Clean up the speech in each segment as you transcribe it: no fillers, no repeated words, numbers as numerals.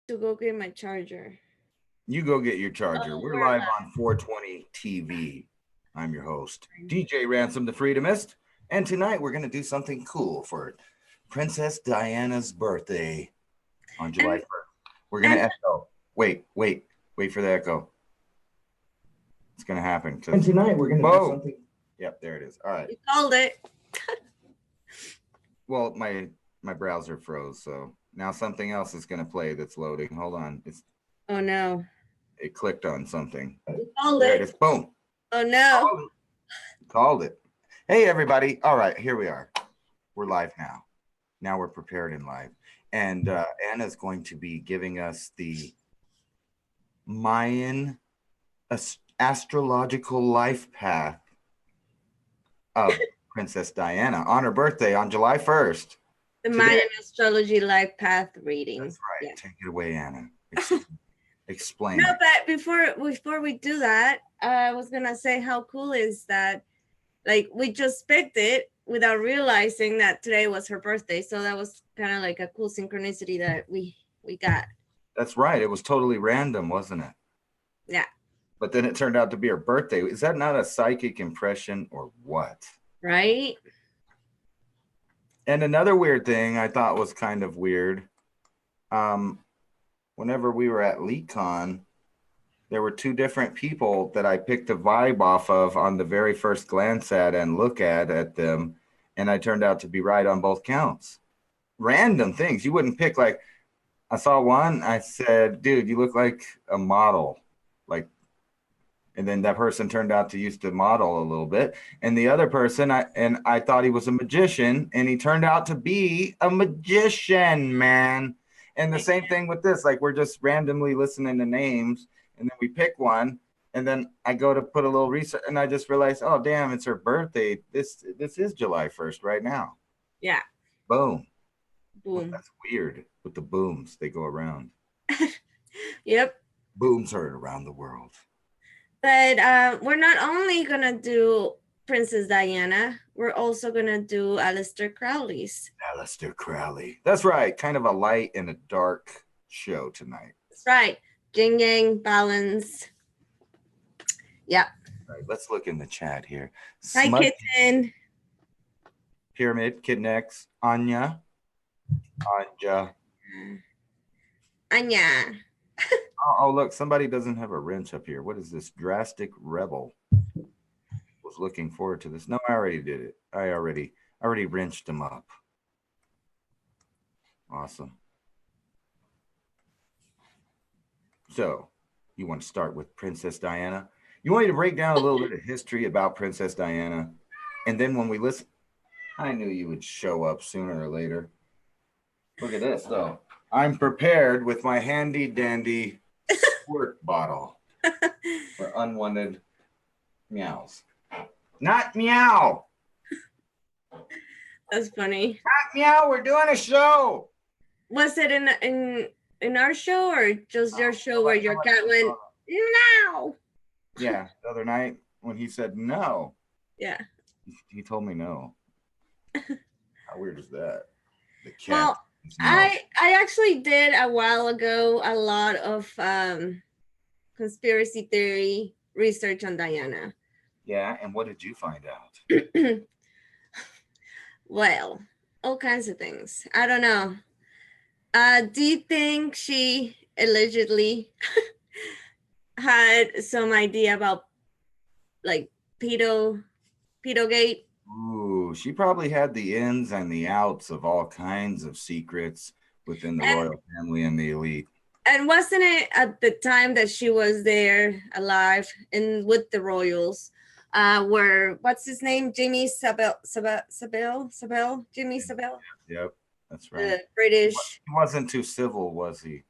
to go get my charger. You go get your charger. Oh, We're we're live live. on 420 TV. I'm your host, DJ Ransom the Freedomist. And tonight we're going to do something cool for Princess Diana's birthday on July And 1st. We're going to and echo. Wait for the echo. It's going to happen. And tonight we're going to do something. Yep, there it is. All right. you called it. Well, my browser froze, so now something else is going to play that's loading. Hold on. Oh no. It clicked on something. You called There it it. is. Boom. Oh no. Called it. Hey, everybody. All right, here we are. We're live now. Now we're prepared and live. And Anna's going to be giving us the Mayan astrological life path of Princess Diana on her birthday on July 1st. The Mayan Astrology Life Path reading. That's right. Yeah. Take it away, Anna. Explain. No, but before we do that, I was gonna say how cool is that, like, we just picked it without realizing that today was her birthday. So that was kind of like a cool synchronicity that we got. That's right. It was totally random, wasn't it? Yeah. But then it turned out to be her birthday. Is that not a psychic impression or what? Right. And another weird thing I thought was kind of weird. Whenever we were at LeakCon, there were two different people that I picked a vibe off of on the very first glance at and look at them. And I turned out to be right on both counts. Random things. You wouldn't pick, like, I saw one, I said, dude, you look like a model. Like, and then that person turned out to used to model a little bit. And the other person, I thought he was a magician, and he turned out to be a magician, man. And the same thing with this, like, we're just randomly listening to names, and then we pick one, and then I go to put a little research, and I just realized, oh, damn, it's her birthday. This is July 1st right now. Yeah. Boom. Boom. Well, that's weird with the booms. They go around. Yep. Booms heard around the world. But we're not only going to do Princess Diana, we're also going to do Aleister Crowley's. Aleister Crowley. That's right. Kind of a light and a dark show tonight. That's right. Yin yang, balance. Yeah. All right, let's look in the chat here. Hi, Kitten. Pyramid, Kitten X, Anya. Anya. Oh, look, somebody doesn't have a wrench up here. What is this? Drastic Rebel. Was looking forward to this. No, I already did it. I already wrenched them up. Awesome. So, you want to start with Princess Diana? You want me to break down a little bit of history about Princess Diana? And then when we listen, I knew you would show up sooner or later. Look at this, though. I'm prepared with my handy dandy squirt bottle for unwanted meows. Not meow. That's funny. Not meow. We're doing a show. Was it in our show or just your show where your cat went no? Yeah, the other night when he said no. Yeah. He told me no. How weird is that? The cat. Well, I actually did a while ago a lot of conspiracy theory research on Diana. Yeah, and what did you find out? Well, all kinds of things. I don't know. Do you think she allegedly had some idea about, like, pedogate? Ooh, she probably had the ins and the outs of all kinds of secrets within the royal family and the elite. And wasn't it at the time that she was there alive and with the royals, where, what's his name? Jimmy Savile? Jimmy Savile? Yep, that's right. The British. He wasn't too civil, was he?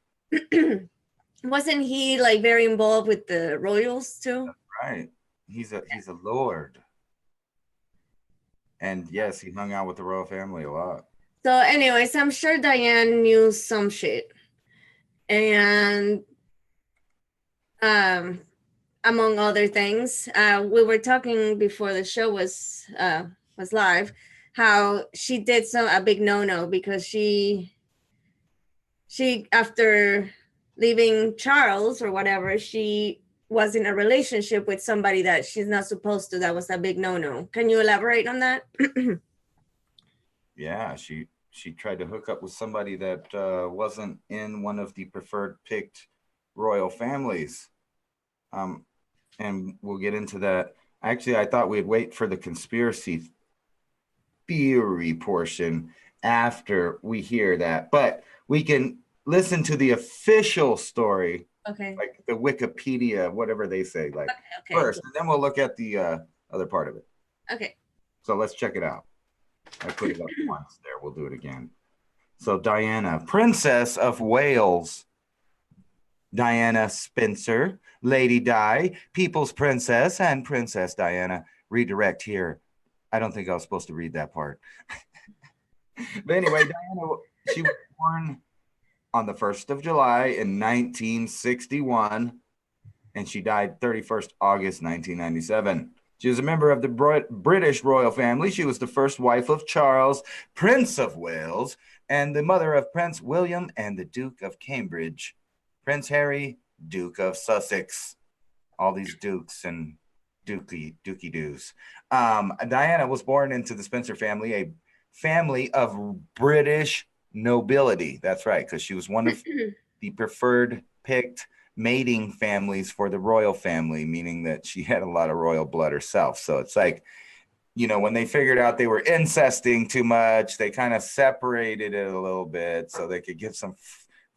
Wasn't he, like, very involved with the royals too? That's right. He's a lord. And yes, he hung out with the royal family a lot. So anyways, I'm sure Diane knew some shit. And among other things, we were talking before the show was live, how she did a big no-no because she after leaving Charles or whatever, she was in a relationship with somebody that she's not supposed to. That was a big no-no. Can you elaborate on that? Yeah, she tried to hook up with somebody that wasn't in one of the preferred picked royal families. Um, and we'll get into that. Actually, I thought we'd wait for the conspiracy theory portion after we hear that, but we can listen to the official story, Okay. like the Wikipedia, whatever they say, like Okay. first, and then we'll look at the other part of it. Okay. So let's check it out. I put it up once there. We'll do it again. So Diana, Princess of Wales. Diana Spencer, Lady Di, People's Princess, and Princess Diana. Redirect here. I don't think I was supposed to read that part. But anyway, Diana, she was born on the 1st of July in 1961, and she died 31st August 1997. She was a member of the British royal family. She was the first wife of Charles, Prince of Wales, and the mother of Prince William and the Duke of Cambridge. Prince Harry, Duke of Sussex. All these dukes and dookie doos. Diana was born into the Spencer family, a family of British nobility. That's right, because she was one of the preferred picked mating families for the royal family, meaning that she had a lot of royal blood herself. So it's like, you know, when they figured out they were incesting too much, they kind of separated it a little bit so they could get some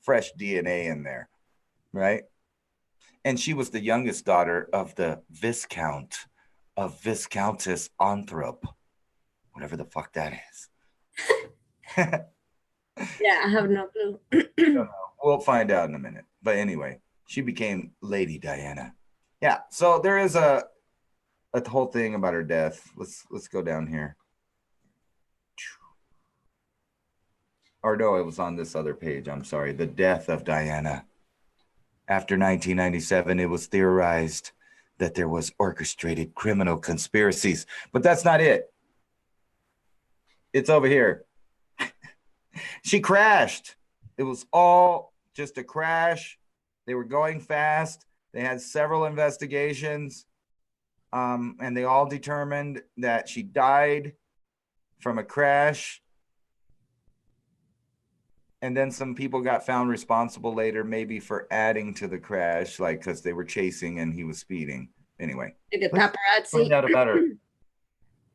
fresh DNA in there, right? And she was the youngest daughter of the Viscount of Viscountess Anthrop, whatever the fuck that is. Yeah, I have no clue. We'll find out in a minute. But anyway, she became Lady Diana. Yeah, so there is a whole thing about her death. Let's go down here. Or no, it was on this other page. I'm sorry. The death of Diana. After 1997, it was theorized that there was orchestrated criminal conspiracies, but that's not it. It's over here. She crashed. It was all just a crash. They were going fast. They had several investigations, and they all determined that she died from a crash. And then some people got found responsible later, maybe for adding to the crash, like because they were chasing and he was speeding. Anyway, The paparazzi. Find out about her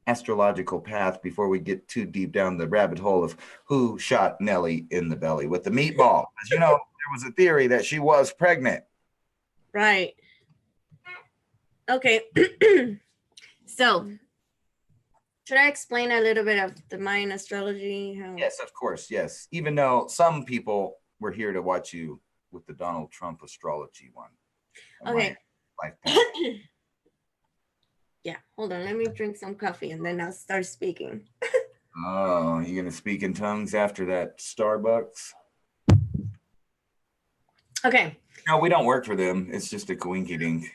astrological path before we get too deep down the rabbit hole of who shot Nellie in the belly with the meatball. As you know, there was a theory that she was pregnant. Right. Okay. So, should I explain a little bit of the Mayan astrology? Yes, of course. Yes. Even though some people were here to watch you with the Donald Trump astrology one. Okay. Life path. Yeah. Hold on. Let me drink some coffee and then I'll start speaking. Oh, you going to speak in tongues after that Starbucks? Okay. No, we don't work for them. It's just a coinky dink.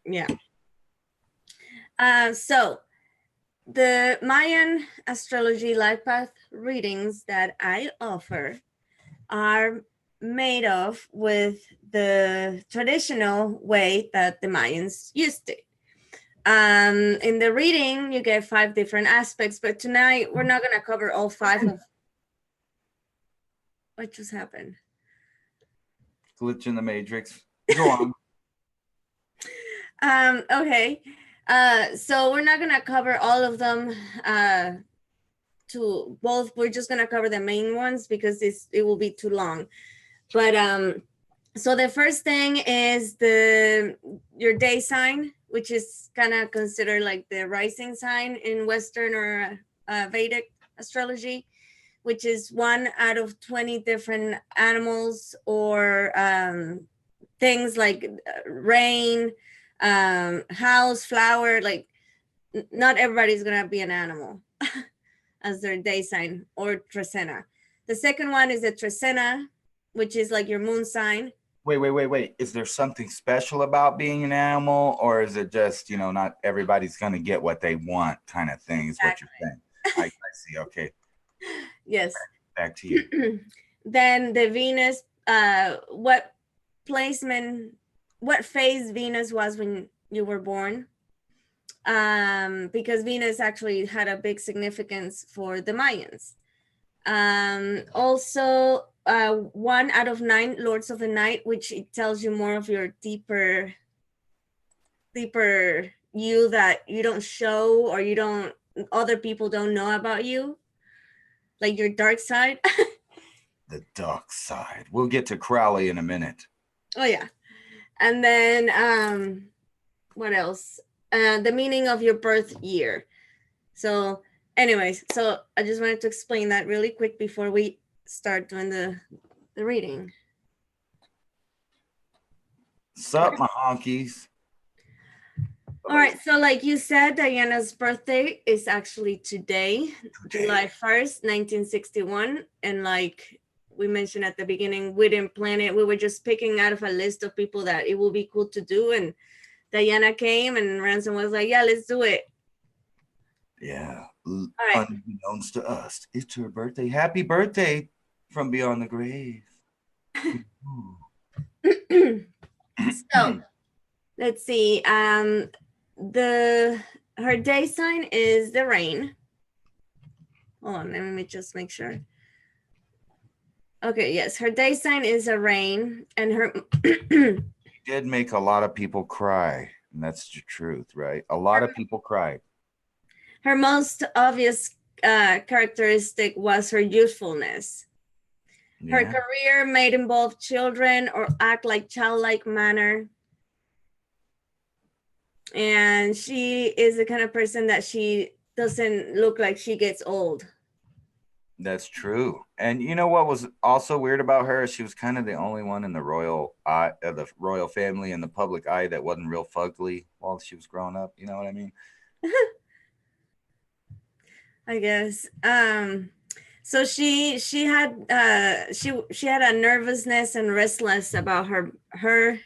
Yeah. So the Mayan astrology life path readings that I offer are made of with the traditional way that the Mayans used it. In the reading, you get 5 different aspects, but tonight we're not going to cover all 5 of what just happened. Glitch in the matrix. Go on. Okay. So we're not going to cover all of them to both. We're just going to cover the main ones because it will be too long. But so the first thing is your day sign, which is kind of considered like the rising sign in Western or Vedic astrology, which is 1 out of 20 different animals or things like rain, house, flower. Like not everybody's gonna be an animal as their day sign or Tresena. The second one is the Tresena, which is like your moon sign. Wait. Is there something special about being an animal, or is it just, not everybody's going to get what they want kind of thing is exactly what you're saying? I see. Okay. Yes. Back to you. Then the Venus, placement, what phase Venus was when you were born. Because Venus actually had a big significance for the Mayans. Also, 1 out of 9 Lords of the Night, which it tells you more of your deeper you that you don't show, or other people don't know about you, like your dark side. The dark side. We'll get to Crowley in a minute. Oh yeah. And then what else? The meaning of your birth year. So anyways, so I just wanted to explain that really quick before we start doing the reading. Sup, my honkies. All right, so like you said, Diana's birthday is actually today. July 1st, 1961. And like we mentioned at the beginning, we didn't plan it. We were just picking out of a list of people that it would be cool to do. And Diana came and Ransom was like, yeah, let's do it. Yeah. All right. Unbeknownst to us, it's her birthday. Happy birthday from beyond the grave. So let's see. Her day sign is the rain. Hold on, let me just make sure. Okay, yes, her day sign is a rain, and her did make a lot of people cry, and that's the truth, right? A lot of people cried. Her most obvious characteristic was her youthfulness. Yeah. Her career may involve children or act like childlike manner. And she is the kind of person that she doesn't look like she gets old. That's true. And you know what was also weird about her? She was kind of the only one in the royal family in the public eye that wasn't real fugly while she was growing up. You know what I mean? I guess. So she had a nervousness and restless about her,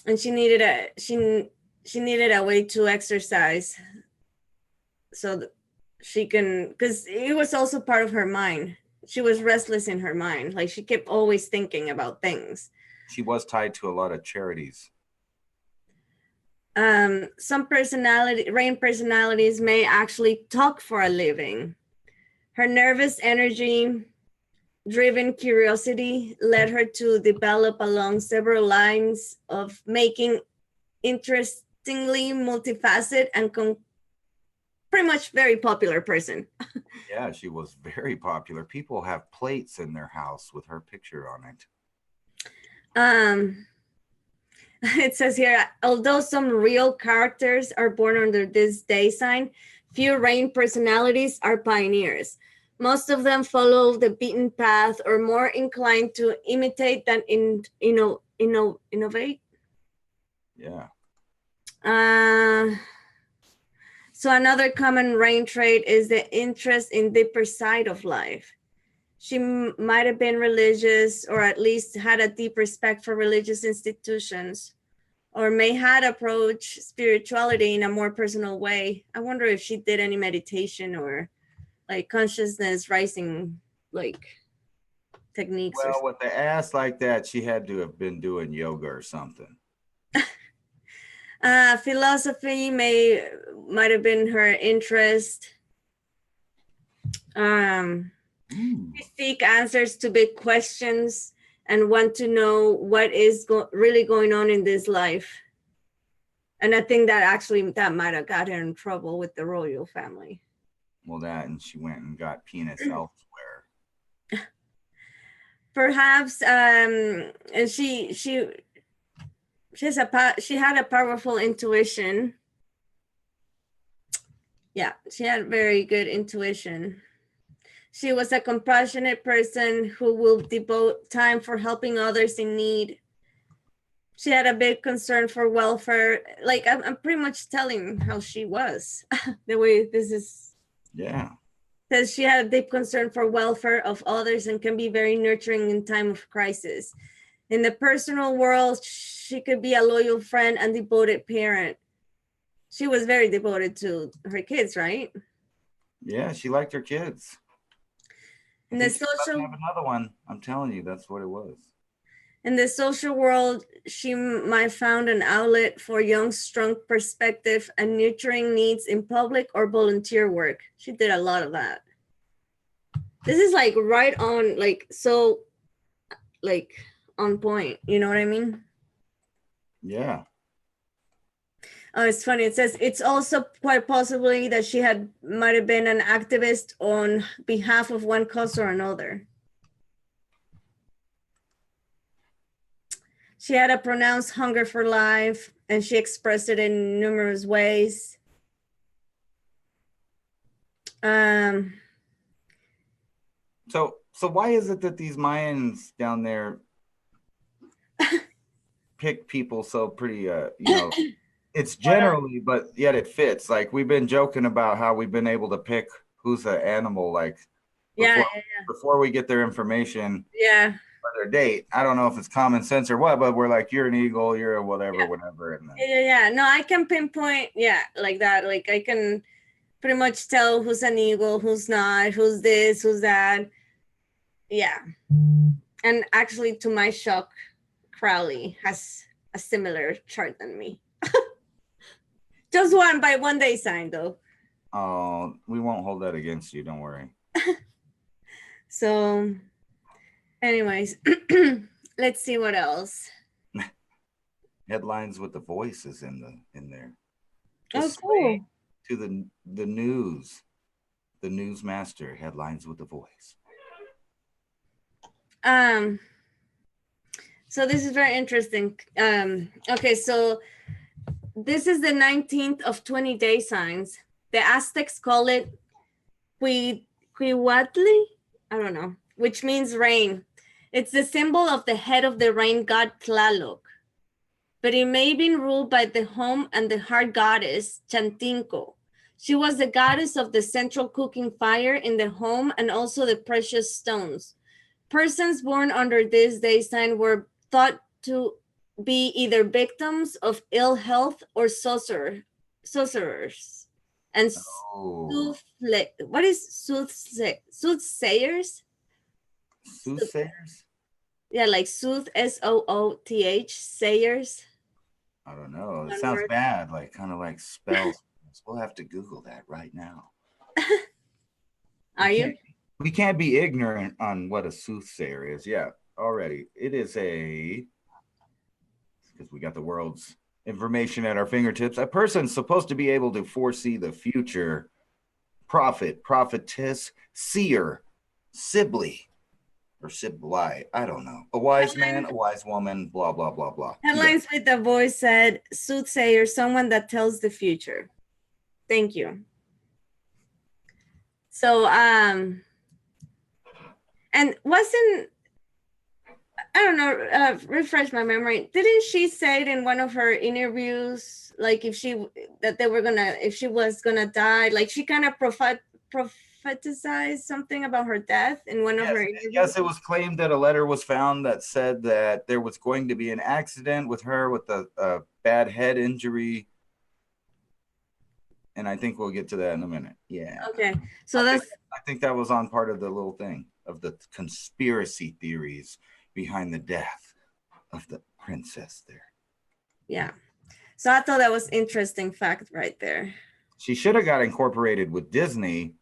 and she needed a way to exercise, so she can, because it was also part of her mind. She was restless in her mind, like she kept always thinking about things. She was tied to a lot of charities. Some rain personalities may actually talk for a living. Her nervous energy driven curiosity led her to develop along several lines of making interestingly multifaceted and pretty much very popular person. Yeah, she was very popular. People have plates in their house with her picture on it. It says here, although some real characters are born under this day sign, few rain personalities are pioneers. Most of them follow the beaten path or more inclined to imitate than innovate. Yeah. So another common rain trait is the interest in deeper side of life. She might have been religious, or at least had a deep respect for religious institutions, or may had approached spirituality in a more personal way. I wonder if she did any meditation or like consciousness rising like techniques. Well, with the ass like that, she had to have been doing yoga or something. Philosophy might have been her interest. She seek answers to big questions and want to know what is really going on in this life. And I think that might have got her in trouble with the royal family. Well, and she went and got penis elsewhere. Perhaps, and she had a powerful intuition. Yeah, she had very good intuition. She was a compassionate person who will devote time for helping others in need. She had a big concern for welfare. Like I'm pretty much telling how she was. The way this is. Yeah. Says she had a deep concern for welfare of others and can be very nurturing in time of crisis. In the personal world, she could be a loyal friend and devoted parent. She was very devoted to her kids, right? Yeah, she liked her kids. And the social. Have another one. I'm telling you, that's what it was. In the social world, she might found an outlet for young, strong perspective and nurturing needs in public or volunteer work. She did a lot of that. This is like right on, like, so, like, on point. You know what I mean? Yeah. Oh, it's funny. It says it's also quite possibly that she might have been an activist on behalf of one cause or another. She had a pronounced hunger for life, and she expressed it in numerous ways. So why is it that these Mayans down there pick people so pretty, you know, it's generally, but yet it fits. Like we've been joking about how we've been able to pick who's an animal, like before we get their information. Yeah. For their date. I don't know if it's common sense or what, but we're like, you're an eagle, you're a whatever. And then, yeah. No, I can pinpoint, like that. Like I can pretty much tell who's an eagle, who's not, who's this, who's that. Yeah. And actually, to my shock, Crowley has a similar chart than me. Just one day sign, though. Oh, we won't hold that against you. Don't worry. So, anyways, let's see what else. Headlines with the voices in there. Oh, cool. To the news. The newsmaster, headlines with the voice. So this is very interesting. Okay, so this is the 19th of 20 day signs. The Aztecs call it Quihuatli, I don't know, which means rain. It's the symbol of the head of the rain god Tlaloc, but it may have been ruled by the home and the heart goddess Chantinco. She was the goddess of the central cooking fire in the home and also the precious stones. Persons born under this day sign were thought to be either victims of ill health or sorcerers. And what is soothsayers? Soothsayers? Yeah, like sooth, SOOTH, sayers. I don't know. It sounds bad, like kind of like spells. We'll have to Google that right now. Are you? We can't be ignorant on what a soothsayer is. Yeah, already. It is because we got the world's information at our fingertips. A person's supposed to be able to foresee the future. Prophet, prophetess, seer, Sibley, or Sibly. I don't know. A wise man, a wise woman, blah, blah, blah, blah. Headlines with the voice said, soothsayer, someone that tells the future. Thank you. So, and wasn't, I don't know, refresh my memory. Didn't she say it in one of her interviews, like if she was gonna die, like she kind of prophesized something about her death in one of her interviews? Yes, it was claimed that a letter was found that said that there was going to be an accident with her with a bad head injury. And I think we'll get to that in a minute. Yeah. Okay. So I think that was on part of the little thing of the conspiracy theories behind the death of the princess there. Yeah. So I thought that was interesting fact right there. She should have got incorporated with Disney.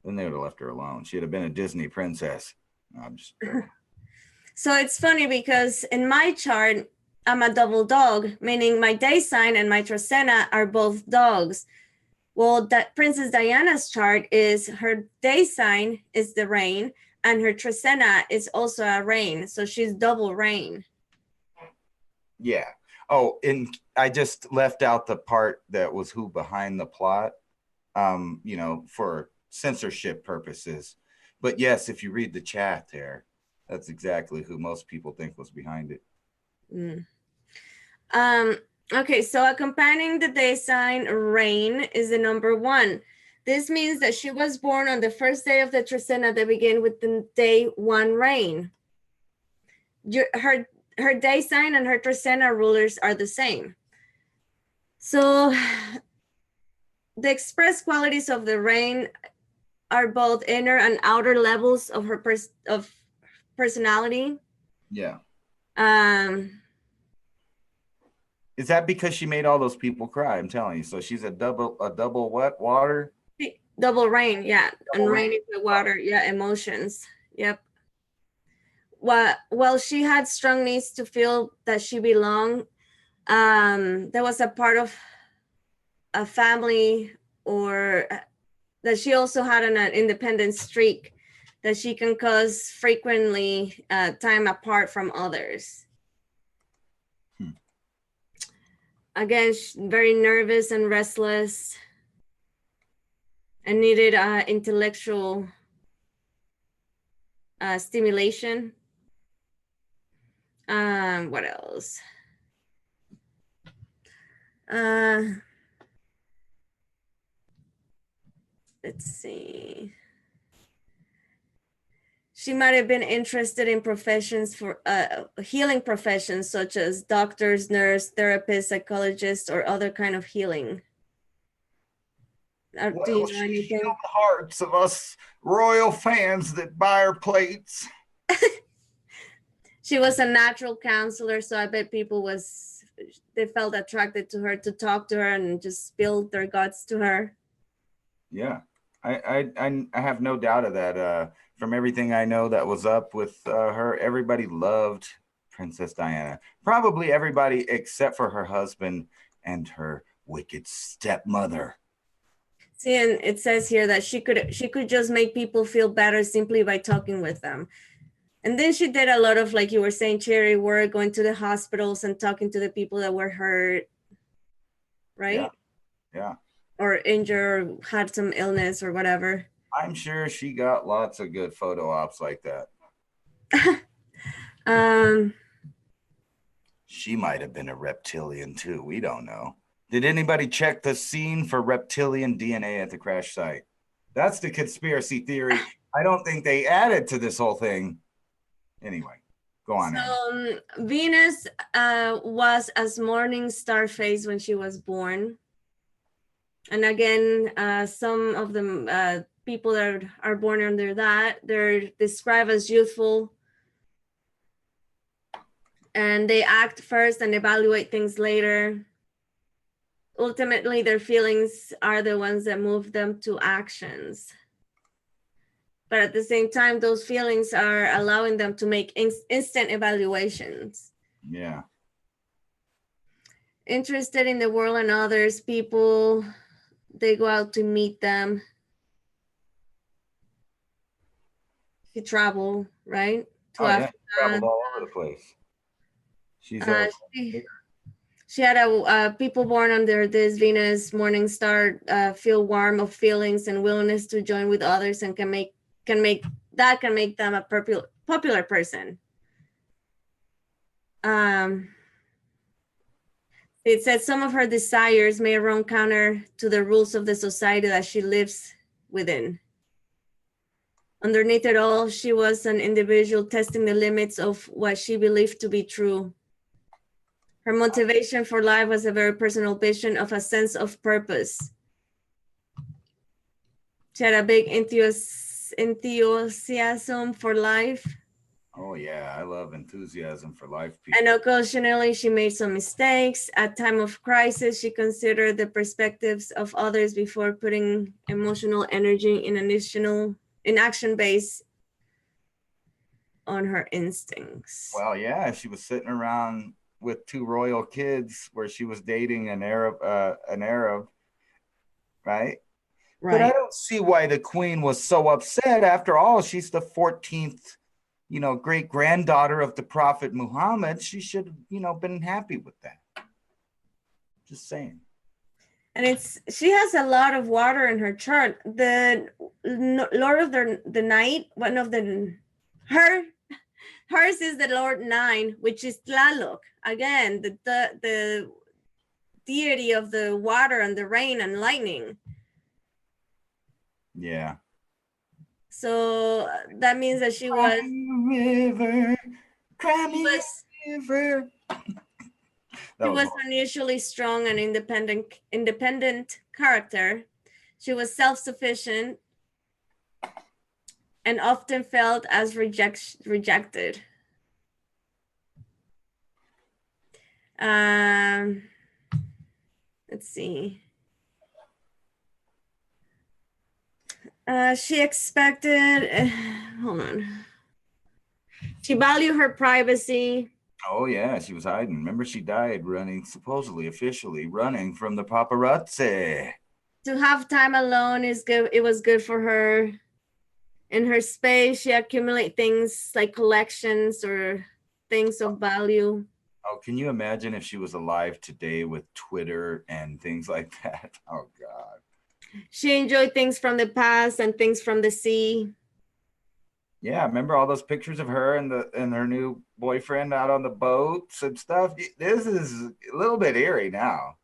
Then they would have left her alone. She'd have been a Disney princess. No, I'm just So it's funny because in my chart, I'm a double dog, meaning my day sign and my Trasena are both dogs. Well, that Princess Diana's chart is her day sign is the rain, and her Trasena is also a rain. So she's double rain. Yeah. Oh, and I just left out the part that was who behind the plot, for censorship purposes. But yes, if you read the chat there, that's exactly who most people think was behind it. Okay, so accompanying the day sign rain is the number 1. This means that she was born on the first day of the Trasena that begin with the day 1 rain. Her day sign and her Trasena rulers are the same. So the express qualities of the rain are both inner and outer levels of her personality. Yeah. Um, Is that because she made all those people cry? I'm telling you. So she's a double what? Water? double rain, yeah, and Double rain? rain is the water, yeah, emotions. Yep. Well, she had strong needs to feel that she belonged. There was a part of a family, or that she also had an independent streak that she can cause frequently time apart from others. Again, very nervous and restless, and needed intellectual stimulation. What else? Let's see. She might have been interested in professions for healing professions such as doctors, nurse, therapist, psychologist, or other kind of healing. Do you know anything? She healed the hearts of us royal fans that buy her plates. She was a natural counselor, so I bet they felt attracted to her, to talk to her and just spill their guts to her. Yeah, I have no doubt of that. From everything I know that was up with her, everybody loved Princess Diana. Probably everybody except for her husband and her wicked stepmother. See, and it says here that she could just make people feel better simply by talking with them. And then she did a lot of, like you were saying, charity work, going to the hospitals and talking to the people that were hurt, right? Yeah. Or injured, or had some illness or whatever. I'm sure she got lots of good photo ops like that. She might have been a reptilian too. We don't know. Did anybody check the scene for reptilian DNA at the crash site? That's the conspiracy theory. I don't think they added to this whole thing. Anyway, go on. So Venus was as morning star phase when she was born. And again, some of the people that are born under that, they're described as youthful, and they act first and evaluate things later. Ultimately, their feelings are the ones that move them to actions. But at the same time, those feelings are allowing them to make instant evaluations. Yeah. Interested in the world and others, people, they go out to meet them. She traveled, right? To Africa. She traveled all over the place. She had people born under this Venus morning star feel warm of feelings and willingness to join with others, and can make them a popular person. It says some of her desires may run counter to the rules of the society that she lives within. Underneath it all, she was an individual testing the limits of what she believed to be true. Her motivation for life was a very personal vision of a sense of purpose. She had a big enthusiasm for life. Oh yeah, I love enthusiasm for life. And occasionally she made some mistakes. At time of crisis, she considered the perspectives of others before putting emotional energy in action based on her instincts. Well, yeah, she was sitting around with two royal kids where she was dating an Arab, right? But I don't see why the queen was so upset. After all, she's the 14th, great granddaughter of the Prophet Muhammad. She should have, been happy with that. Just saying. And she has a lot of water in her chart. The Lord of the Night, one of hers is the Lord 9, which is Tlaloc. Again, the deity of the water and the rain and lightning. Yeah. So that means that she was river, river. She was unusually strong and independent character. She was self-sufficient and often felt as rejected. Um, let's see. She expected, hold on. She valued her privacy. Oh yeah, she was hiding. Remember, she died running, supposedly, officially running from the paparazzi. To have time alone is good. It was good for her. In her space, she accumulate things like collections or things of value. Oh, can you imagine if she was alive today with Twitter and things like that? Oh God. She enjoyed things from the past and things from the sea. Yeah, remember all those pictures of her and her new boyfriend out on the boats and stuff? This is a little bit eerie now.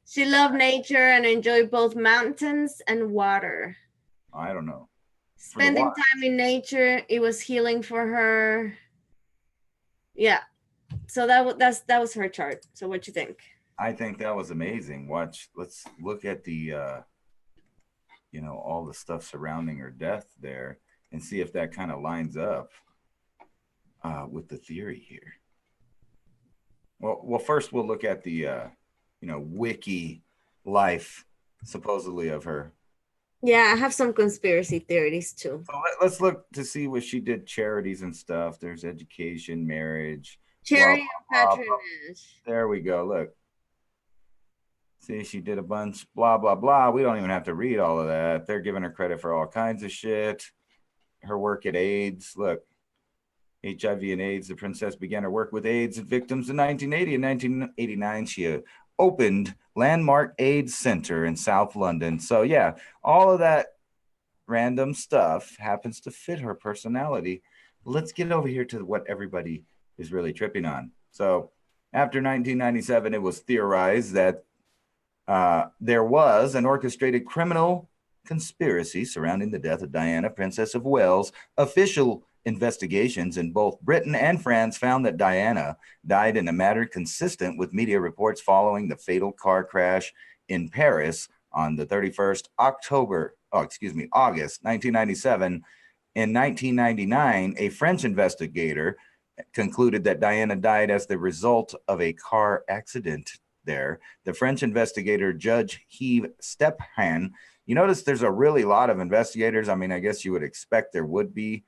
She loved nature and enjoyed both mountains and water. I don't know. For the Spending water. time in nature, it was healing for her. Yeah. So that was her chart. So what you think? I think that was amazing. Let's look at the all the stuff surrounding her death there and see if that kind of lines up with the theory here. Well, first we'll look at the wiki life supposedly of her. Yeah, I have some conspiracy theories too. So let's look to see what she did, charities and stuff. There's education, marriage, blah, Charity blah, and blah, blah. patronage. There we go. Look. See, she did a bunch, blah, blah, blah. We don't even have to read all of that. They're giving her credit for all kinds of shit. Her work at AIDS. Look, HIV and AIDS. The princess began her work with AIDS victims in 1980. In 1989, she opened Landmark AIDS Center in South London. So, yeah, all of that random stuff happens to fit her personality. Let's get over here to what everybody is really tripping on. So, after 1997, it was theorized that there was an orchestrated criminal conspiracy surrounding the death of Diana, Princess of Wales. Official investigations in both Britain and France found that Diana died in a manner consistent with media reports following the fatal car crash in Paris on the 31st August 1997. In 1999, a French investigator concluded that Diana died as the result of a car accident there. The French investigator, Judge Yves Stephan, you notice there's a really lot of investigators. I mean, I guess you would expect there would be,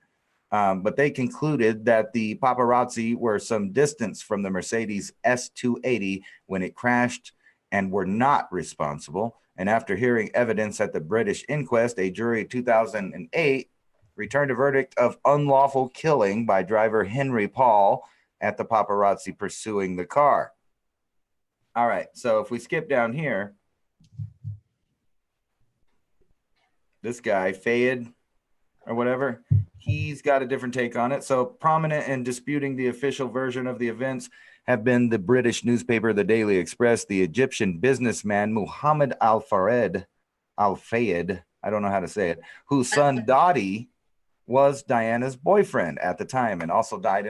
but they concluded that the paparazzi were some distance from the Mercedes S280 when it crashed and were not responsible. And after hearing evidence at the British inquest, a jury in 2008 returned a verdict of unlawful killing by driver Henry Paul at the paparazzi pursuing the car. All right, so if we skip down here, this guy, Fayed or whatever, he's got a different take on it. So prominent in disputing the official version of the events have been the British newspaper, the Daily Express, the Egyptian businessman, Muhammad Al-Fayed, I don't know how to say it, whose son Dottie was Diana's boyfriend at the time and also died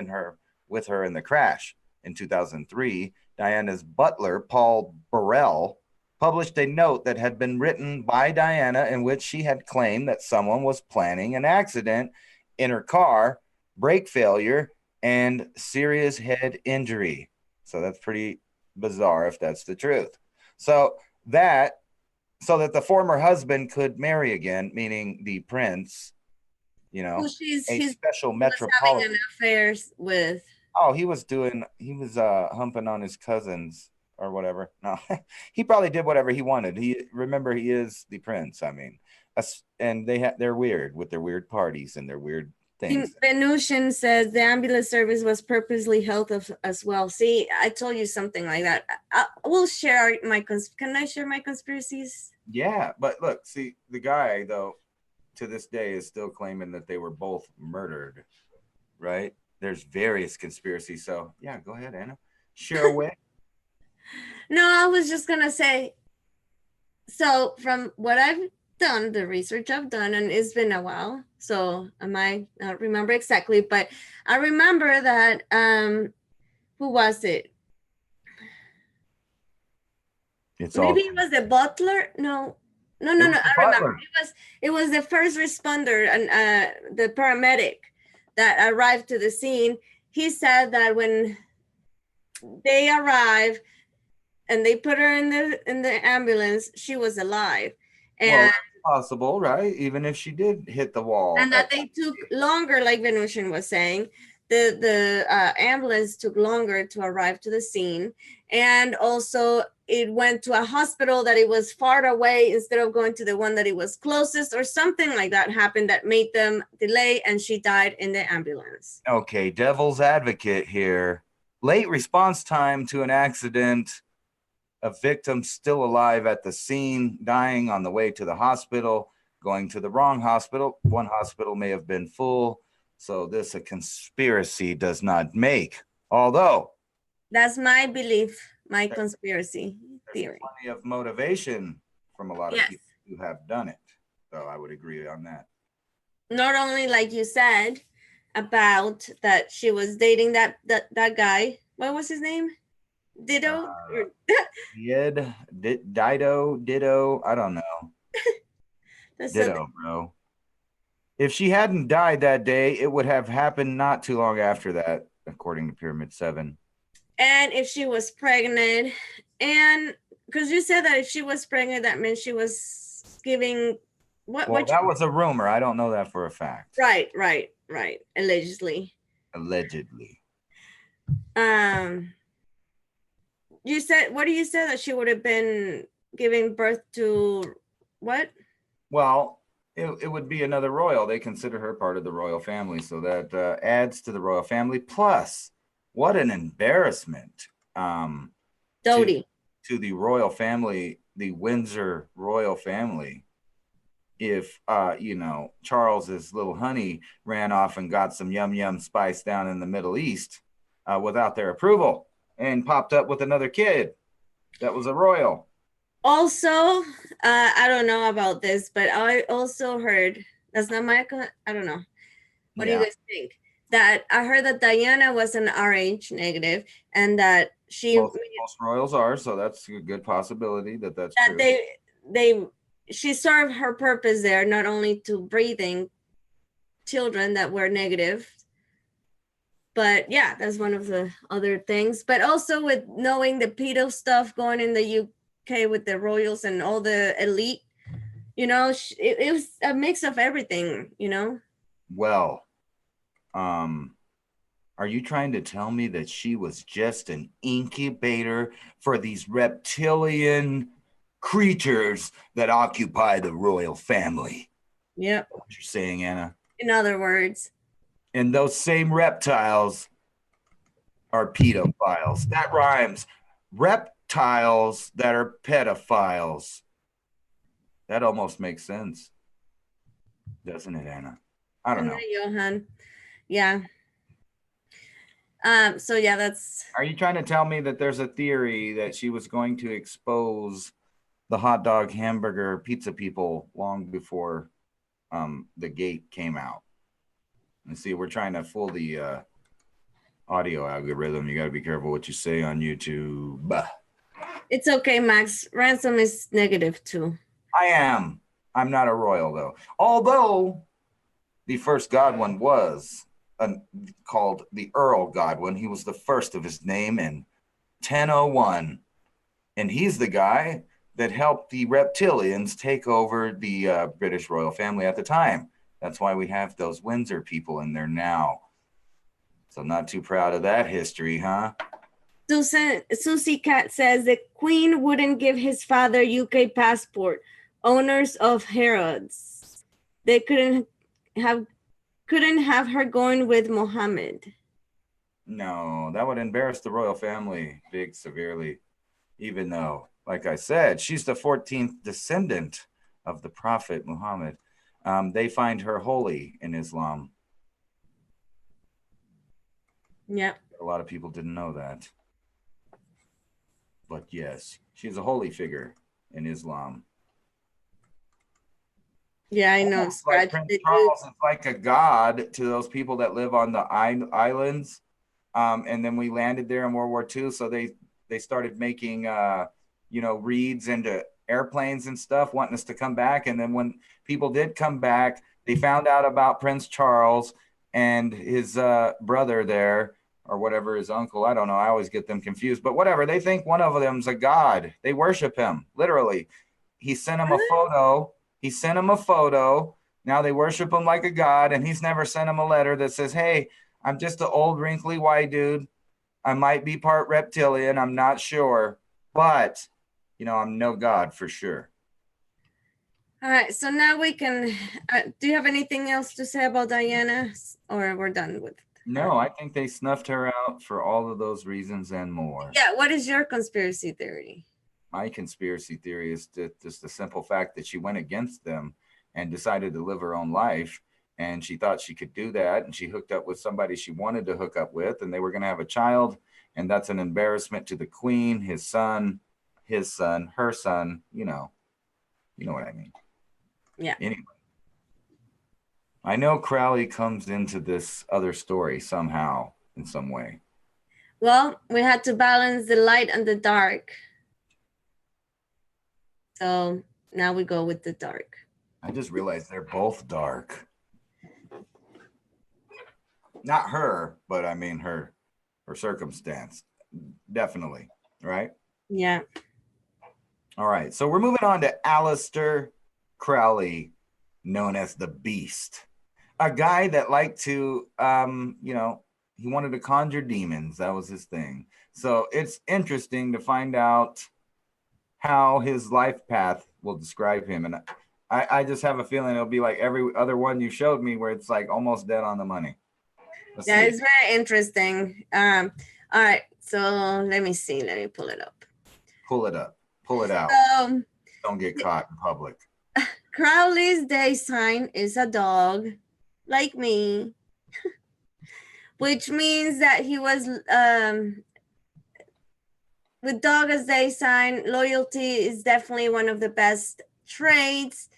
with her in the crash. In 2003, Diana's butler, Paul Burrell, published a note that had been written by Diana in which she had claimed that someone was planning an accident in her car, brake failure, and serious head injury. So that's pretty bizarre if that's the truth. So that the former husband could marry again, meaning the prince, Who a special was having metropolitan. an affair with. Oh, he was humping on his cousins or whatever. No, he probably did whatever he wanted. He is the prince. I mean, and they're weird with their weird parties and their weird things. Venusian says the ambulance service was purposely held as well. See, I told you something like that. We'll share can I share my conspiracies? Yeah, but look, see, the guy though, to this day is still claiming that they were both murdered, right? There's various conspiracies. So yeah, go ahead, Anna. Share away. No, I was just gonna say, so from what I've done, the research I've done, and it's been a while, so I might not remember exactly, but I remember that who was it? Maybe it was the butler. No. I remember. It was the first responder and the paramedic that arrived to the scene. He said that when they arrive and they put her in the ambulance, she was alive. Well, And that's possible, right? Even if she did hit the wall. and that they took longer, like Venusian was saying, the ambulance took longer to arrive to the scene, and also it went to a hospital that it was far away instead of going to the one that it was closest, or something like that happened that made them delay, and she died in the ambulance. Okay, devil's advocate here. Late response time to an accident, a victim still alive at the scene, dying on the way to the hospital, going to the wrong hospital. One hospital may have been full, so this a conspiracy does not make. Although That's my belief, my conspiracy theory. plenty of motivation from a lot of Yes. people who have done it. So I would agree on that. Not only, like you said, about that she was dating that guy. What was his name? Ditto? Ditto. I don't know. Ditto, bro. If she hadn't died that day, it would have happened not too long after that, according to Pyramid 7. And if she was pregnant, and because you said that if she was pregnant, that meant she was giving what? Well, that was a rumor. I don't know that for a fact. Right. Allegedly. You said, what do you say that she would have been giving birth to what? Well, it would be another royal. They consider her part of the royal family, so that adds to the royal family. Plus, what an embarrassment Dodie. to the royal family, the Windsor royal family. If Charles's little honey ran off and got some yum spice down in the Middle East without their approval and popped up with another kid that was a royal. Also, I don't know about this, but I also heard, that's not my, I don't know. What do you guys think? That I heard that Diana was an RH negative, and that most royals are, so that's a good possibility that's true. She served her purpose there, not only to breathing children that were negative, but yeah, that's one of the other things. But also with knowing the pedo stuff going in the UK with the royals and all the elite, it was a mix of everything, Well, are you trying to tell me that she was just an incubator for these reptilian creatures that occupy the royal family? Yep. What you're saying, Anna? In other words. And those same reptiles are pedophiles. That rhymes. Reptiles that are pedophiles. That almost makes sense. Doesn't it, Anna? I don't know. Johan. Yeah. So yeah, that's. Are you trying to tell me that there's a theory that she was going to expose the hot dog, hamburger, pizza people long before the gate came out? And see, we're trying to fool the audio algorithm. You got to be careful what you say on YouTube. It's okay, Max. Ransom is negative too. I am. I'm not a royal, though. Although the first Godwin was called the Earl Godwin. He was the first of his name in 1001. And he's the guy that helped the reptilians take over the British royal family at the time. That's why we have those Windsor people in there now. So not too proud of that history, huh? Susie Cat says the Queen wouldn't give his father UK passport. Owners of Harrods. They couldn't have her going with Mohammed. No, that would embarrass the royal family severely. Even though, like I said, she's the 14th descendant of the Prophet Muhammad. They find her holy in Islam. Yeah. A lot of people didn't know that. But yes, she's a holy figure in Islam. Yeah, I know. Like Prince Charles is like a god to those people that live on the islands. And then we landed there in World War II. So they started making, reeds into airplanes and stuff, wanting us to come back. And then when people did come back, they found out about Prince Charles and his brother there. or whatever his uncle. I don't know. I always get them confused, but whatever. They think one of them's a god. They worship him, literally. He sent him a photo. He sent him a photo. Now they worship him like a god, and he's never sent him a letter that says, hey, I'm just an old wrinkly white dude. I might be part reptilian. I'm not sure, but I'm no god for sure. All right, so now we can, do you have anything else to say about Diana, or we're done with her? No, I think they snuffed her out for all of those reasons and more. Yeah, what is your conspiracy theory? My conspiracy theory is just the simple fact that she went against them and decided to live her own life. And she thought she could do that. And she hooked up with somebody she wanted to hook up with, and they were going to have a child. And that's an embarrassment to the queen, his son, her son, you know what I mean? Yeah. Anyway, I know Crowley comes into this other story somehow, in some way. Well, we had to balance the light and the dark. So now we go with the dark. I just realized they're both dark. Not her, but I mean her circumstance. Definitely, right? Yeah. All right. So we're moving on to Aleister Crowley, known as the Beast. A guy that liked to, he wanted to conjure demons. That was his thing. So it's interesting to find out how his life path will describe him. And I just have a feeling it'll be like every other one you showed me, where it's like almost dead on the money. It's very interesting. All right. So let me see. Let me pull it up. Pull it up. Pull it out. Don't get caught in public. Crowley's day sign is a dog, like me, which means that he was, with dog as day sign, loyalty is definitely one of the best traits.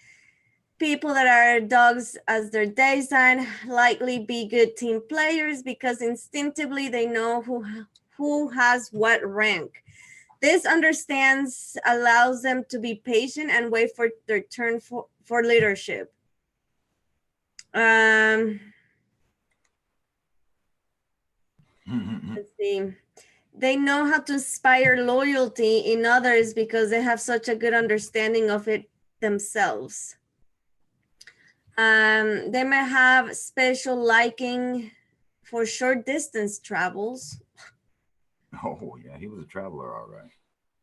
People that are dogs as their day sign likely be good team players because instinctively they know who has what rank. This understands allows them to be patient and wait for their turn for leadership. Let's see. They know how to inspire loyalty in others because they have such a good understanding of it themselves. They may have special liking for short distance travels. Oh, yeah, he was a traveler, all right.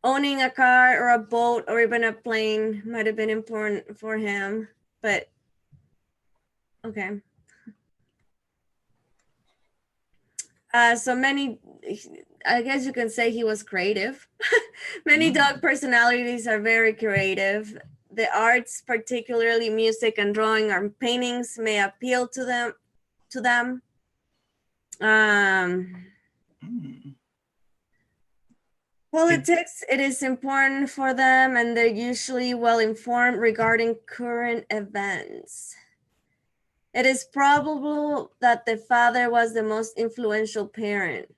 Owning a car or a boat or even a plane might have been important for him, but okay. So many, I guess you can say he was creative. Many dog personalities are very creative. The arts, particularly music and drawing or paintings, may appeal to them. Politics, it is important for them, and they're usually well informed regarding current events. It is probable that the father was the most influential parent.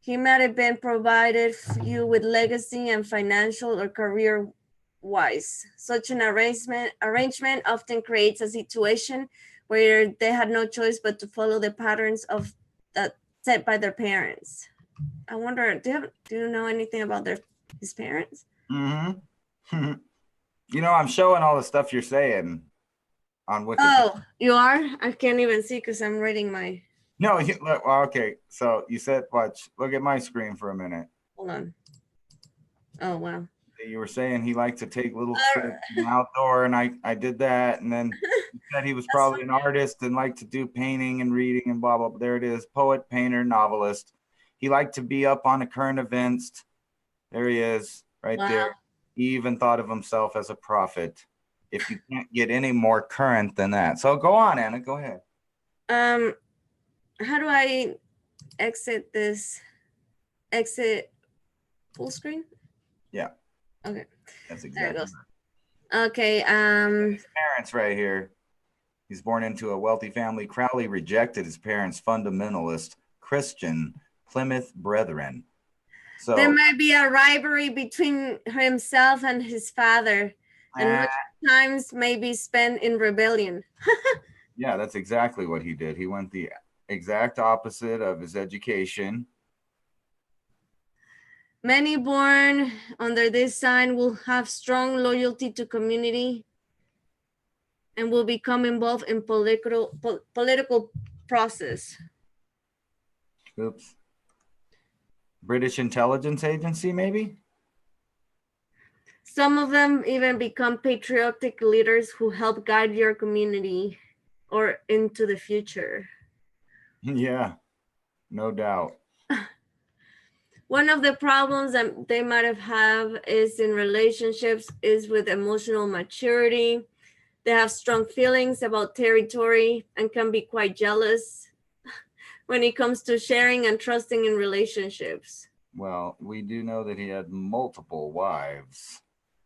He might have been provided you with legacy and financial or career-wise. Such an arrangement often creates a situation where they had no choice but to follow the patterns of that set by their parents. I wonder, do you know anything about his parents? Mm-hmm. I'm showing all the stuff you're saying on Wikipedia. Oh, you are? I can't even see because I'm reading my... No, okay. So you said, watch, look at my screen for a minute. Hold on. Oh, wow. You were saying he liked to take little trips outdoor, and I did that. And then you said he was probably an artist and liked to do painting and reading and blah, blah, blah. There it is. Poet, painter, novelist. He liked to be up on the current events. There he is, right there. He even thought of himself as a prophet. If you can't get any more current than that. So go on, Anna. Go ahead. How do I exit this? Exit full screen? Yeah. Okay. That's exactly right. Okay. His parents right here. He's born into a wealthy family. Crowley rejected his parents' fundamentalist Christian Plymouth Brethren. So there might be a rivalry between himself and his father, and much times may be spent in rebellion. Yeah, that's exactly what he did. He went the exact opposite of his education. Many born under this sign will have strong loyalty to community and will become involved in political process. Oops. British intelligence agency, maybe? Some of them even become patriotic leaders who help guide your community or into the future. Yeah, no doubt. One of the problems that they might have is in relationships is with emotional maturity. They have strong feelings about territory and can be quite jealous when it comes to sharing and trusting in relationships. Well, we do know that he had multiple wives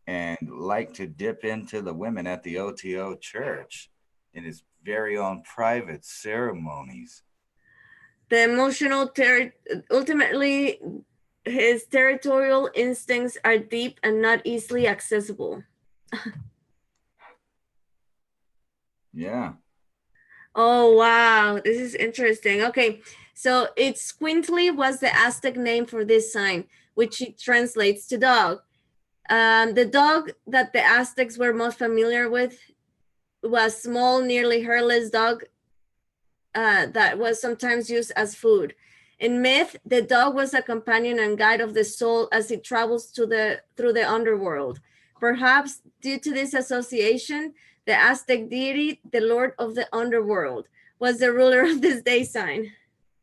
and liked to dip into the women at the OTO church in his very own private ceremonies. The emotional ultimately, his territorial instincts are deep and not easily accessible. Yeah. Oh, wow. This is interesting. Okay. So it's Squintly was the Aztec name for this sign, which it translates to dog. The dog that the Aztecs were most familiar with was small, nearly hairless dog that was sometimes used as food. In myth, the dog was a companion and guide of the soul as it travels through the underworld. Perhaps due to this association, the Aztec deity, the lord of the underworld, was the ruler of this day sign.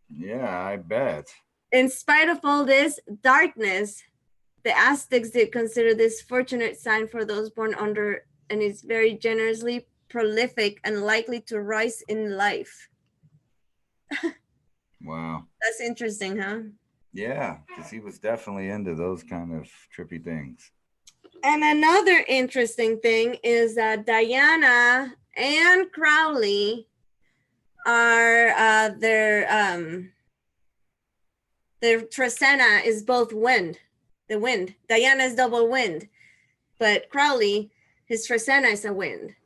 Yeah, I bet. In spite of all this darkness, the Aztecs did consider this fortunate sign for those born under, and is very generously prolific and likely to rise in life. Wow. That's interesting, huh? Yeah, because he was definitely into those kind of trippy things. And another interesting thing is that Diana and Crowley are their Tresena is both wind, the wind. Diana is double wind, but Crowley, his Tresena is a wind.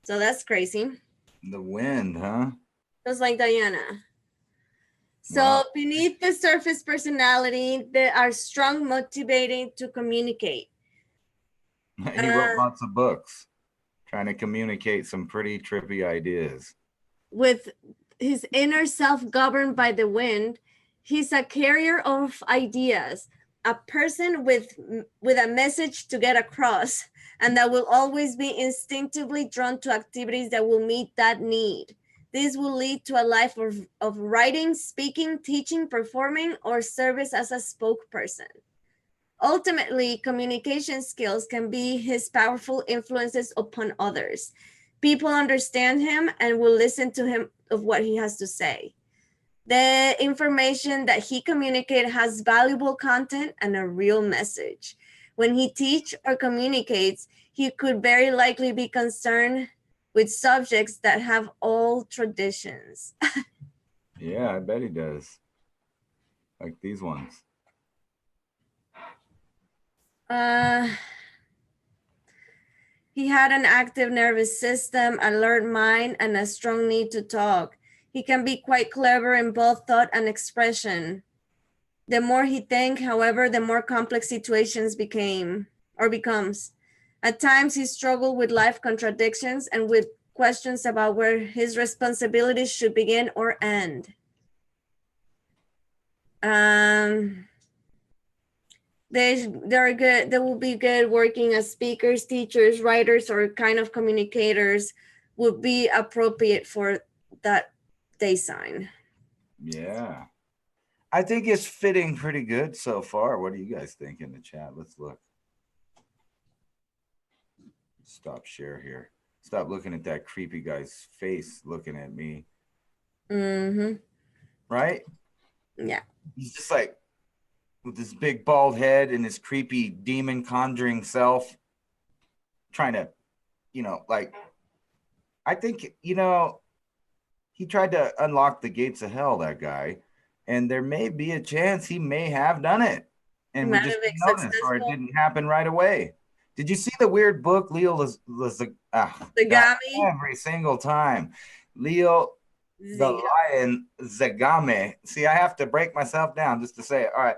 So that's crazy. The wind, huh? Just like Diana. So Wow. beneath the surface personality, they are strong, motivating to communicate. He wrote lots of books trying to communicate some pretty trippy ideas. With his inner self governed by the wind, he's a carrier of ideas, a person with a message to get across, and that will always be instinctively drawn to activities that will meet that need. This will lead to a life of writing, speaking, teaching, performing, or service as a spokesperson. Ultimately, communication skills can be his powerful influences upon others. People understand him and will listen to him of what he has to say. The information that he communicates has valuable content and a real message. When he teaches or communicates, he could very likely be concerned with subjects that have old traditions. Yeah, I bet he does. Like these ones. He had an active nervous system, alert mind, and a strong need to talk. He can be quite clever in both thought and expression. The more he thinks, however, the more complex situations becomes. At times, he struggled with life contradictions and with questions about where his responsibilities should begin or end. They're good. They will be good working as speakers, teachers, writers, or kind of communicators would be appropriate for that day sign. Yeah. I think it's fitting pretty good so far. What do you guys think in the chat? Let's look. Stop share here. Stop looking at that creepy guy's face looking at me. Mm-hmm. Right? Yeah. He's just like with this big bald head and his creepy demon conjuring self trying to, like, I think, he tried to unlock the gates of hell, that guy. And there may be a chance he may have done it. And we just didn't notice, or it didn't happen right away. Did you see the weird book Leo Lizagami? Lizagami? Every single time. Leo the lion Zagame. See, I have to break myself down just to say it. All right.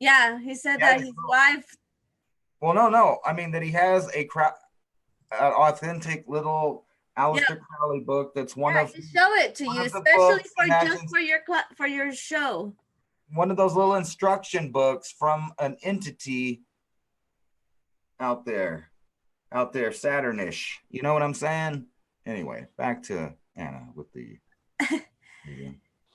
Yeah, he said that his wife. Well, no. I mean that he has an authentic little Aleister Crowley book. That's one of. I show it to you, especially for your show. One of those little instruction books from an entity out there, Saturnish. You know what I'm saying? Anyway, back to Anna with the.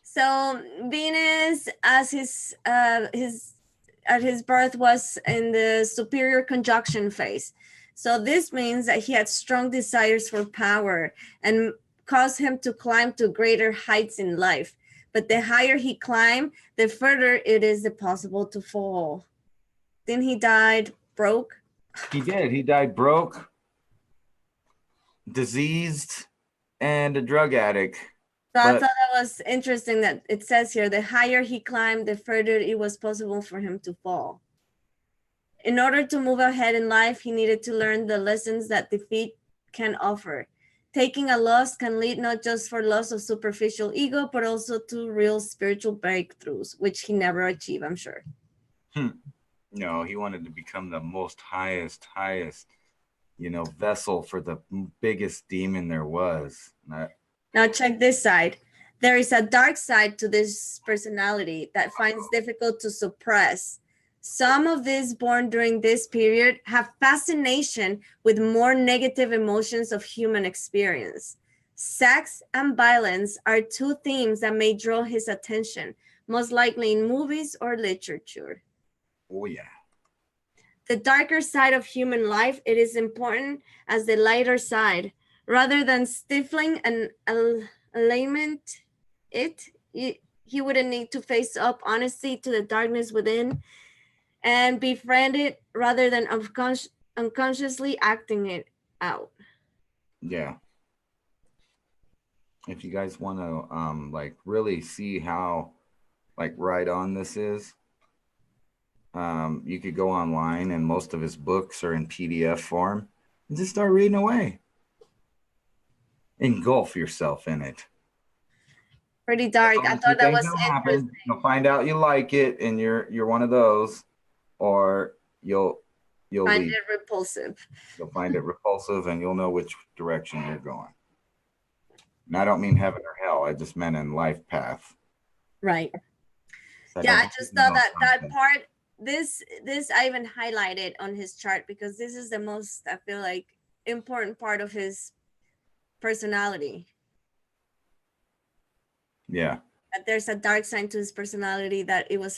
So Venus, as his at his birth, was in the superior conjunction phase. So this means that he had strong desires for power and caused him to climb to greater heights in life. But the higher he climbed, the further it is possible to fall. Then he died broke. He did. He died broke, diseased, and a drug addict. So I thought that was interesting that it says here, the higher he climbed, the further it was possible for him to fall. In order to move ahead in life, he needed to learn the lessons that defeat can offer. Taking a loss can lead not just for loss of superficial ego, but also to real spiritual breakthroughs, which he never achieved, I'm sure. No, he wanted to become the most highest, vessel for the biggest demon there was. Now check this side. There is a dark side to this personality that finds difficult to suppress. Some of these born during this period have fascination with more negative emotions of human experience. Sex and violence are two themes that may draw his attention, most likely in movies or literature. Oh, yeah. The darker side of human life, it is important as the lighter side. Rather than stifling and alignment he wouldn't need to face up honestly to the darkness within and befriend it rather than unconsciously acting it out. Yeah. If you guys want to really see how right on this is, you could go online, and most of his books are in PDF form, and just start reading away. Engulf yourself in it. Pretty dark. I thought that was interesting. You'll find out you like it, and you're one of those, or you'll find it repulsive. You'll find it repulsive, and you'll know which direction you're going. And I don't mean heaven or hell. I just meant in life path. Right. Yeah, I just thought that part. This I even highlighted on his chart because this is the most, I feel like, important part of his personality. Yeah. That there's a dark side to his personality that he will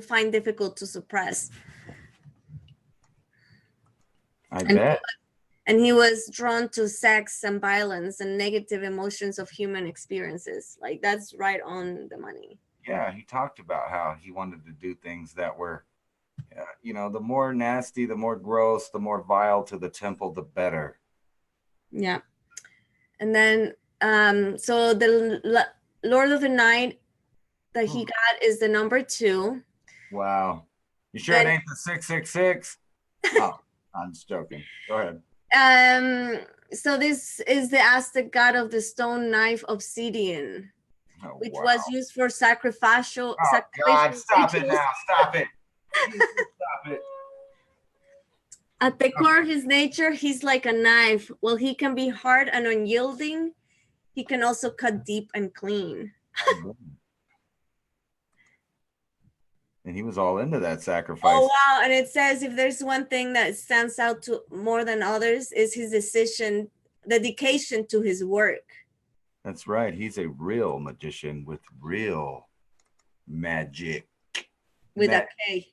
find difficult to suppress. I bet. And he was drawn to sex and violence and negative emotions of human experiences. Like, that's right on the money. Yeah, he talked about how he wanted to do things that were, the more nasty, the more gross, the more vile to the temple, the better. Yeah. And then, so the Lord of the Night that he got is the number 2. Wow. You sure it ain't the 666? Oh, I'm just joking. Go ahead. So this is the Aztec god of the stone knife obsidian, which was used for sacrificial. God, stop it now! Stop it! Stop it! At the core of his nature, he's like a knife. While he can be hard and unyielding, he can also cut deep and clean. And he was all into that sacrifice. Oh, wow. And it says if there's one thing that stands out to more than others is his dedication to his work. That's right. He's a real magician with real magic. With a K.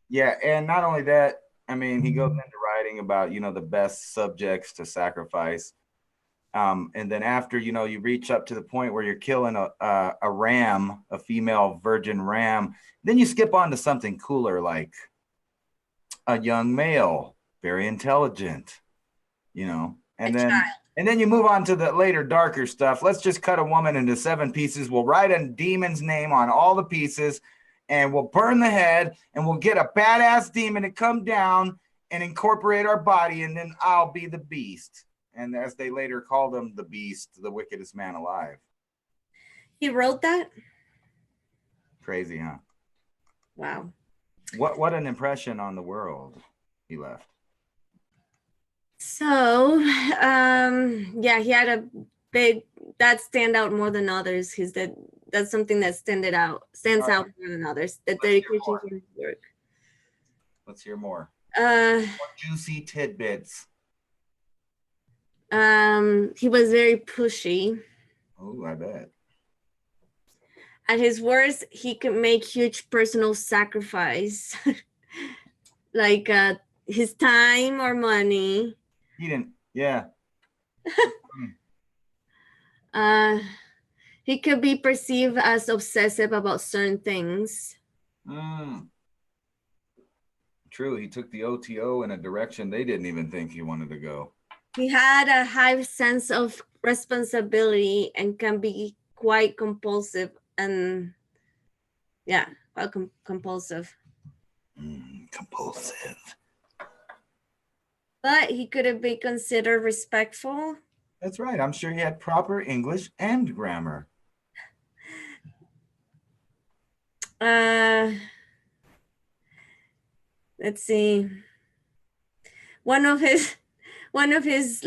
Yeah. And not only that, I mean, he goes into writing about, the best subjects to sacrifice. And then after, you reach up to the point where you're killing a ram, a female virgin ram, then you skip on to something cooler, like a young male, very intelligent, and then you move on to the later darker stuff. Let's just cut a woman into 7 pieces. We'll write a demon's name on all the pieces, and we'll burn the head, and we'll get a badass demon to come down and incorporate our body, and then I'll be the beast. And as they later called him, the beast, the wickedest man alive. He wrote that? Crazy, huh? Wow. What an impression on the world he left. So, yeah, he had a big, that stand out more than others. That's something that stands out more than others. The dedication to his work. Let's hear more. More juicy tidbits. He was very pushy. Oh, I bet. At his worst, he could make huge personal sacrifice, like his time or money. He didn't. Yeah. He could be perceived as obsessive about certain things. True. He took the OTO in a direction they didn't even think he wanted to go. He had a high sense of responsibility and can be quite compulsive and compulsive. Compulsive. But he could be considered respectful. That's right. I'm sure he had proper English and grammar. Let's see. One of his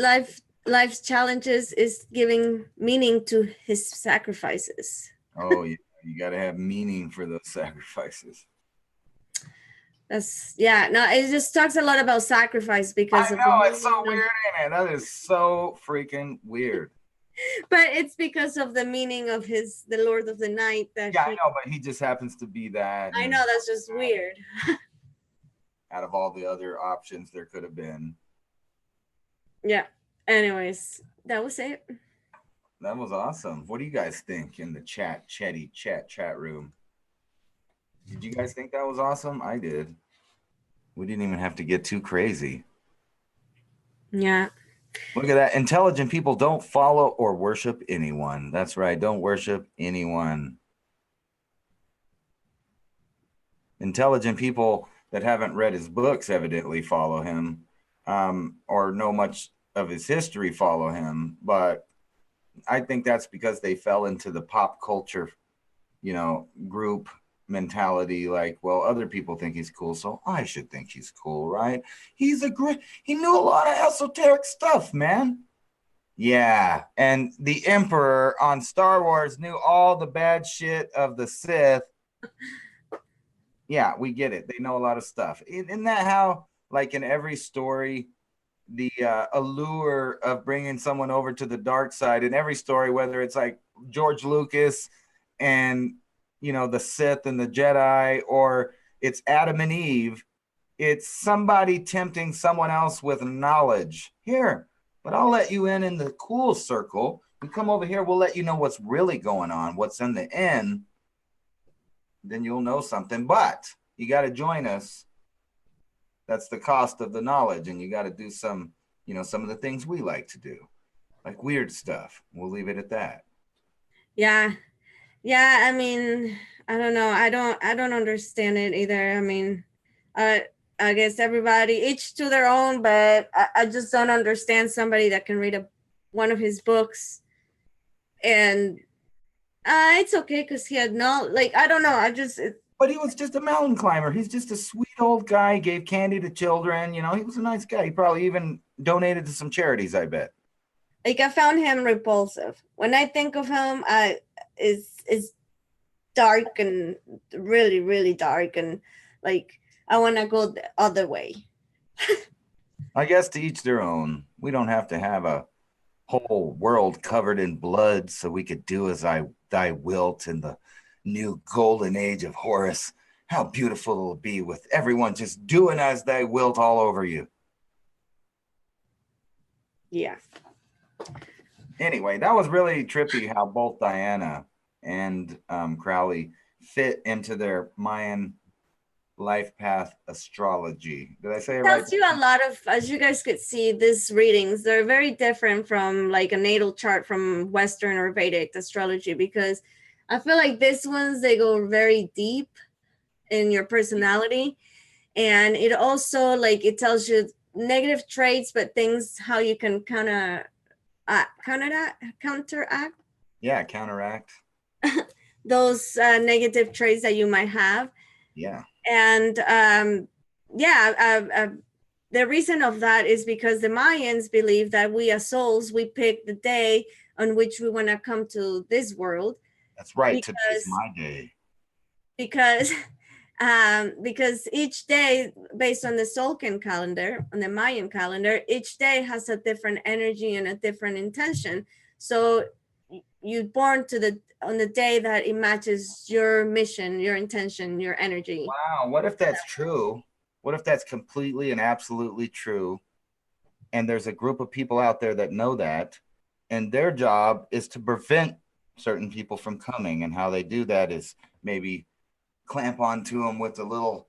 life's challenges is giving meaning to his sacrifices. Oh, yeah. You got to have meaning for those sacrifices. It just talks a lot about sacrifice because I know, it's so weird, ain't it? That is so freaking weird. But it's because of the meaning of the Lord of the Night that I know, but he just happens to be that. I know, that's just weird. Out of all the other options there could have been. Yeah. Anyways, that was it. That was awesome. What do you guys think in the chat room? Did you guys think that was awesome? I did. We didn't even have to get too crazy. Yeah. Look at that. Intelligent people don't follow or worship anyone. That's right. Don't worship anyone. Intelligent people that haven't read his books evidently follow him, or know much of his history follow him. But I think that's because they fell into the pop culture, group mentality. Like, well, other people think he's cool, so I should think he's cool, right? He knew a lot of esoteric stuff, man. Yeah, and the Emperor on Star Wars knew all the bad shit of the Sith. Yeah, we get it. They know a lot of stuff. Isn't that how, like in every story, the allure of bringing someone over to the dark side in every story, whether it's like George Lucas and, the Sith and the Jedi, or it's Adam and Eve, it's somebody tempting someone else with knowledge. Here, but I'll let you in the cool circle. You come over here, we'll let you know what's really going on, what's in the end. Then you'll know something, but you got to join us. That's the cost of the knowledge. And you got to do some of the things we like to do, like weird stuff. We'll leave it at that. Yeah. I mean, I don't know. I don't understand it either. I mean, I guess everybody, each to their own, but I just don't understand somebody that can read one of his books and it's okay because he had I don't know. But he was just a mountain climber. He's just a sweet old guy. He gave candy to children. He was a nice guy. He probably even donated to some charities, I bet. Like, I found him repulsive. When I think of him, it's dark and really, really dark. And like, I want to go the other way. I guess to each their own. We don't have to have a whole world covered in blood so we could do as thy wilt in the new golden age of Horus. How beautiful it'll be with everyone just doing as thy wilt all over you. Yeah. Anyway, that was really trippy how both Diana and Crowley fit into their Mayan life path astrology. Did I say it right? Tells you a lot of, as you guys could see, these readings, they're very different from like a natal chart from Western or Vedic astrology, because I feel like these ones, they go very deep in your personality. And it also, like, it tells you negative traits, but things how you can counteract Yeah, counteract. those negative traits that you might have. Yeah. And the reason of that is because the Mayans believe that we as souls, we pick the day on which we want to come to this world. That's right. Today's my day. Because because each day, based on the Solcan calendar, on the Mayan calendar, each day has a different energy and a different intention. So you're born on the day that it matches your mission, your intention, your energy. Wow. What if that's true? What if that's completely and absolutely true? And there's a group of people out there that know that, and their job is to prevent certain people from coming. And how they do that is maybe clamp onto them with a little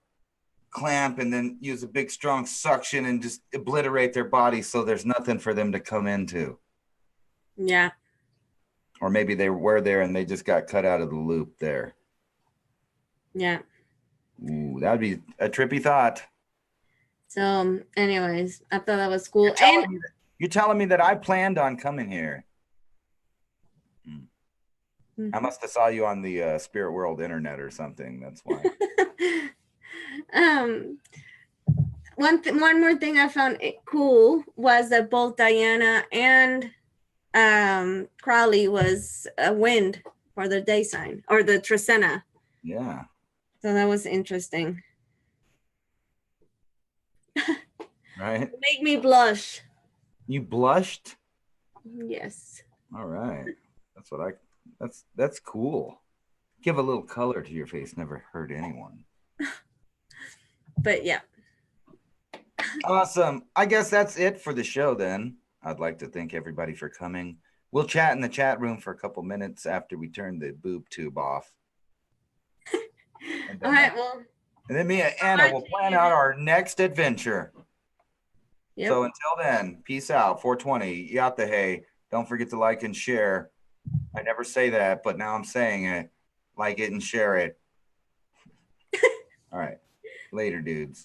clamp and then use a big strong suction and just obliterate their body so there's nothing for them to come into. Yeah. Or maybe they were there and they just got cut out of the loop there. Yeah. Ooh, that would be a trippy thought. So anyways, I thought that was cool. You're telling me that I planned on coming here. I must have saw you on the Spirit World internet or something. That's why. One more thing I found cool was that both Diana and Crowley was a wind for the day sign, or the Trecena. Yeah. So that was interesting. Right. Make me blush. You blushed? Yes. All right. That's cool. Give a little color to your face. Never hurt anyone. But yeah. Awesome. I guess that's it for the show then. I'd like to thank everybody for coming. We'll chat in the chat room for a couple minutes after we turn the boob tube off. All right, well. And then me and Anna will plan out our next adventure. Yep. So until then, peace out. 420, yacht the hay. Don't forget to like and share. I never say that, but now I'm saying it. Like it and share it. All right. Later, dudes.